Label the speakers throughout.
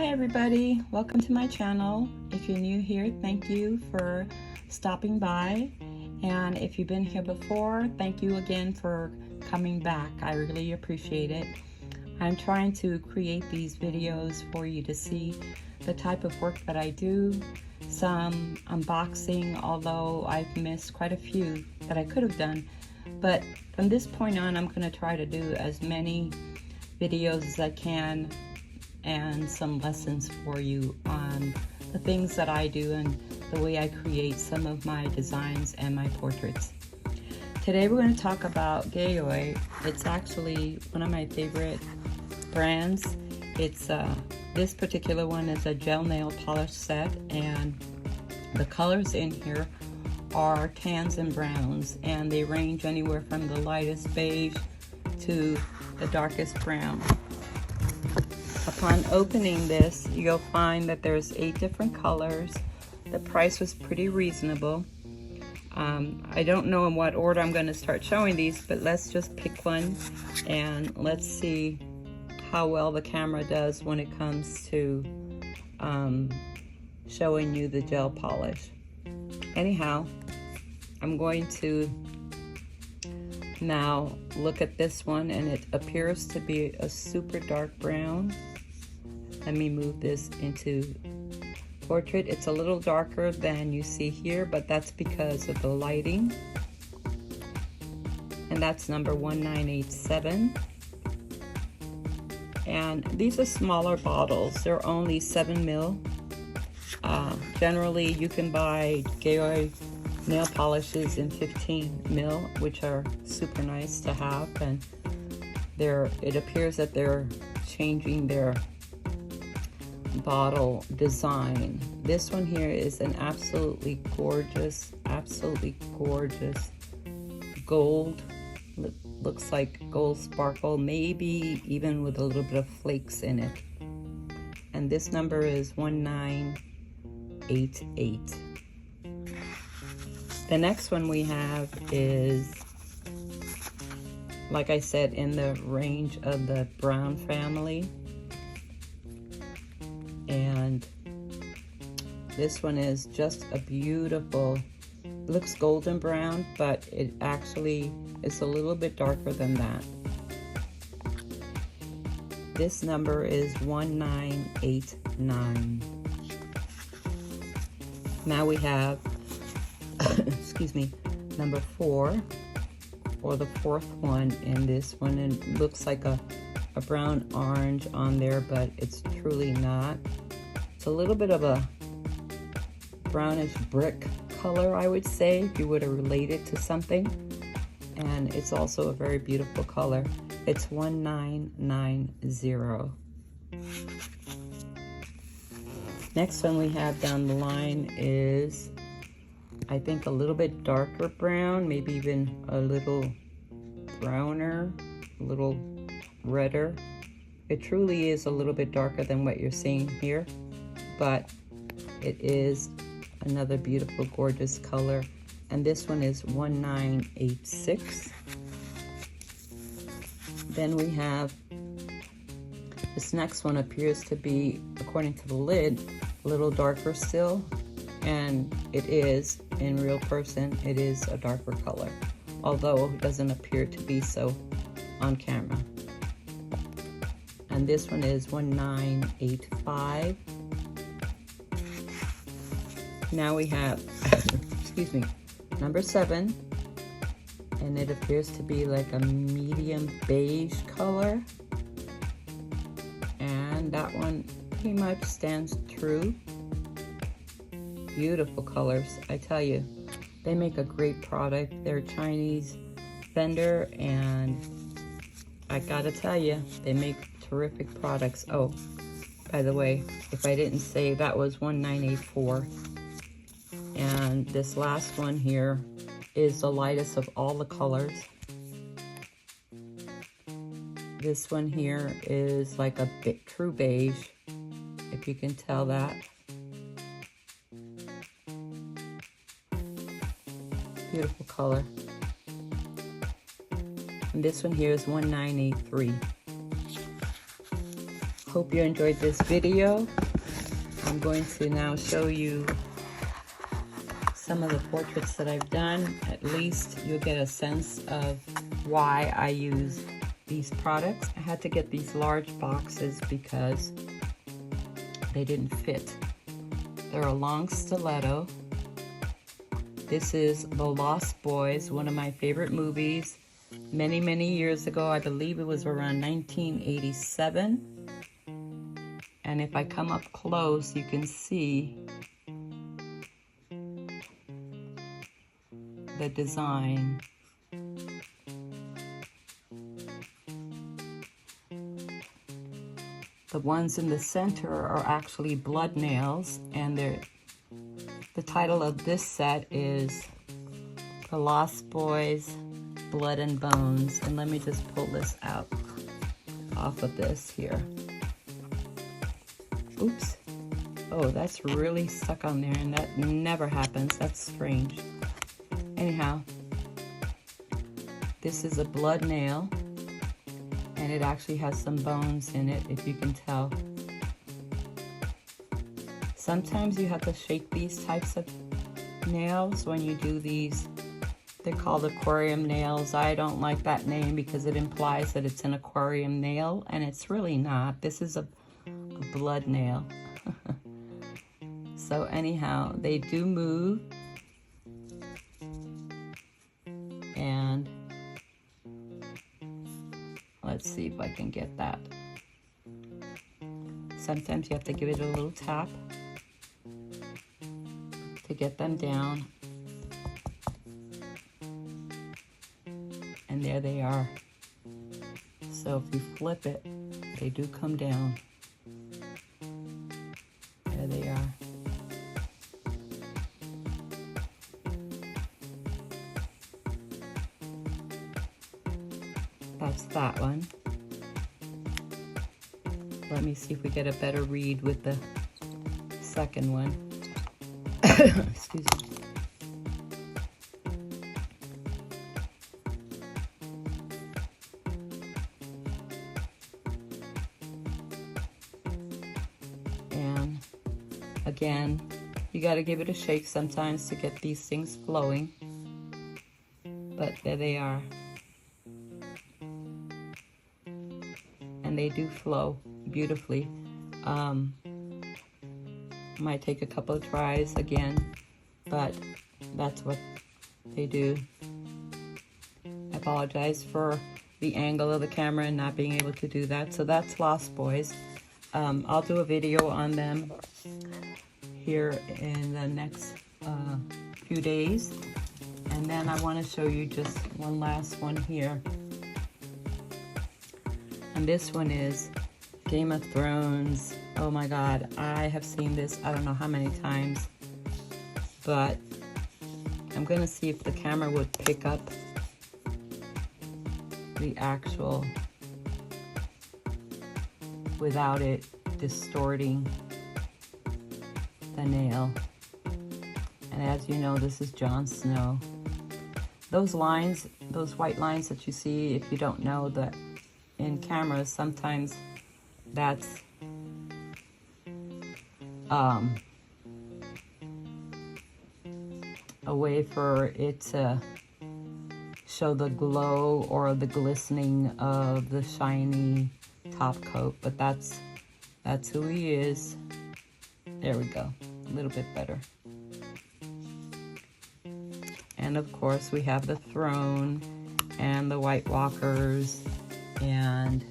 Speaker 1: Hi everybody, welcome to my channel. If you're new here, thank you for stopping by, and if you've been here before, thank you again for coming back. I really appreciate it. I'm trying to create these videos for you to see the type of work that I do, some unboxing, although I've missed quite a few that I could have done, but from this point on I'm going to try to do as many videos as I can and some lessons for you on the things that I do and the way I create some of my designs and my portraits. Today we're going to talk about Gaoy. It's actually one of my favorite brands. It's this particular one is a gel nail polish set, and the colors in here are tans and browns, and they range anywhere from the lightest beige to the darkest brown. Upon opening this, you'll find that there's 8 different colors. The price was pretty reasonable. I don't know in what order I'm going to start showing these, but let's just pick one and let's see how well the camera does when it comes to showing you the gel polish. Anyhow, I'm going to now look at this one, and it appears to be a super dark brown. Let me move this into portrait. It's a little darker than you see here, but that's because of the lighting. And that's number 1987. And these are smaller bottles. They're only 7 ml. Generally, you can buy Gaoy nail polishes in 15 ml, which are super nice to have. And it appears that they're changing their bottle design. This one here is an absolutely gorgeous gold. Looks like gold sparkle, maybe even with a little bit of flakes in it. And this number is 1988. The next one we have is, like I said, in the range of the brown family. And this one is just a beautiful, looks golden brown, but it actually is a little bit darker than that. This number is 1989. Now we have excuse me, number 4, or the 4th one in this one, and it looks like a brown orange on there, but it's truly not. It's a little bit of a brownish brick color, I would say, if you were to relate it to something. And it's also a very beautiful color. It's 1990. Next one we have down the line is, I think, a little bit darker brown, maybe even a little browner, a little redder. It truly is a little bit darker than what you're seeing here, but it is another beautiful, gorgeous color. And this one is 1986. Then we have, this next one appears to be, according to the lid, a little darker still. And it is, in real person, it is a darker color, although it doesn't appear to be so on camera. And this one is 1985. Now we have, excuse me, number 7, and it appears to be like a medium beige color. And that one pretty much stands true. Beautiful colors, I tell you. They make a great product. They're a Chinese vendor, and I gotta tell you, they make terrific products. Oh, by the way, if I didn't say, that was 1984. And this last one here is the lightest of all the colors. This one here is like a true beige, if you can tell that. Beautiful color. And this one here is 1983. Hope you enjoyed this video. I'm going to now show you some of the portraits that I've done. At least you'll get a sense of why I use these products. I had to get these large boxes because they didn't fit. They're a long stiletto. This is The Lost Boys, one of my favorite movies. Many, many years ago, I believe it was around 1987. And if I come up close, you can see the design. The ones in the center are actually blood nails, and the title of this set is The Lost Boys, Blood and Bones. And let me just pull this out off of this here. Oops. Oh, that's really stuck on there, and that never happens. That's strange. Anyhow, this is a blood nail, and it actually has some bones in it, if you can tell. Sometimes you have to shake these types of nails when you do these. They're called aquarium nails. I don't like that name because it implies that it's an aquarium nail, and it's really not. This is a blood nail. So anyhow, they do move. And let's see if I can get that. Sometimes you have to give it a little tap to get them down. And there they are. So if you flip it, they do come down. There they are. That's that one. Let me see if we get a better read with the second one. Excuse me. And again, you got to give it a shake sometimes to get these things flowing. But there they are. And they do flow beautifully. Might take a couple of tries again, but that's what they do. I apologize for the angle of the camera and not being able to do that. So that's Lost Boys. I'll do a video on them here in the next few days. And then I want to show you just one last one here. And this one is Game of Thrones. Oh my God, I have seen this I don't know how many times, but I'm gonna see if the camera would pick up the actual without it distorting the nail. And as you know, this is Jon Snow. Those lines, those white lines that you see, if you don't know that in cameras, sometimes that's a way for it to show the glow or the glistening of the shiny top coat, but that's who he is. There we go, a little bit better. And of course we have the throne and the White Walkers and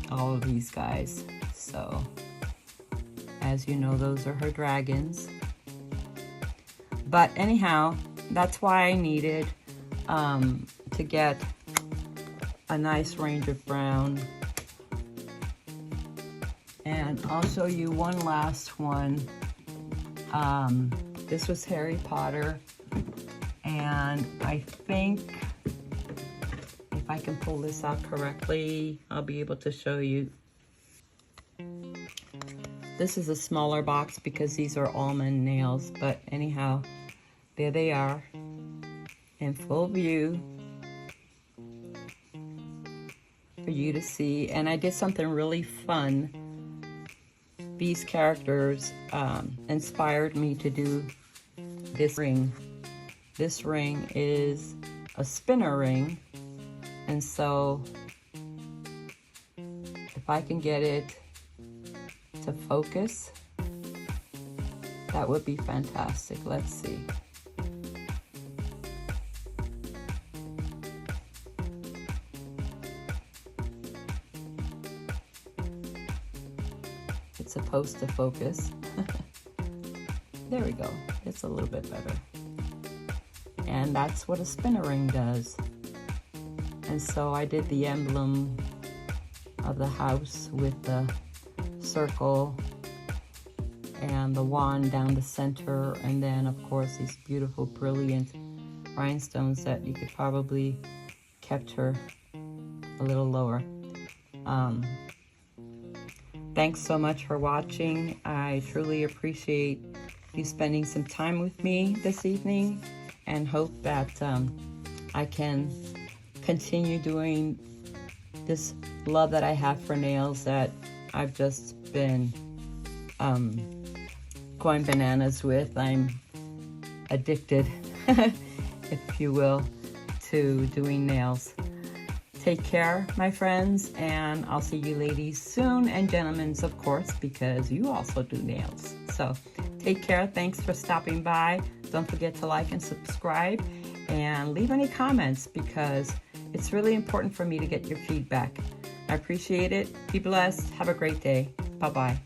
Speaker 1: all of these guys. So as you know, those are her dragons. But anyhow, that's why I needed to get a nice range of brown. And I'll show you one last one. This was Harry Potter, and I think if I can pull this out correctly, I'll be able to show you. This is a smaller box because these are almond nails, but anyhow, there they are in full view for you to see. And I did something really fun these characters inspired me to do this ring. This ring is a spinner ring, and so if I can get it to focus, that would be fantastic. Let's see. It's supposed to focus. There we go. It's a little bit better. And that's what a spinner ring does. And so I did the emblem of the house with the circle and the wand down the center, and then of course these beautiful, brilliant rhinestones that you could probably kept her a little lower. Thanks so much for watching. I truly appreciate you spending some time with me this evening, and hope that I can continue doing this love that I have for nails that I've just been going bananas with. I'm addicted, if you will, to doing nails. Take care, my friends, and I'll see you ladies soon, and gentlemen, of course, because you also do nails. So take care. Thanks for stopping by. Don't forget to like and subscribe, and leave any comments, because it's really important for me to get your feedback. I appreciate it. Be blessed. Have a great day. Bye-bye.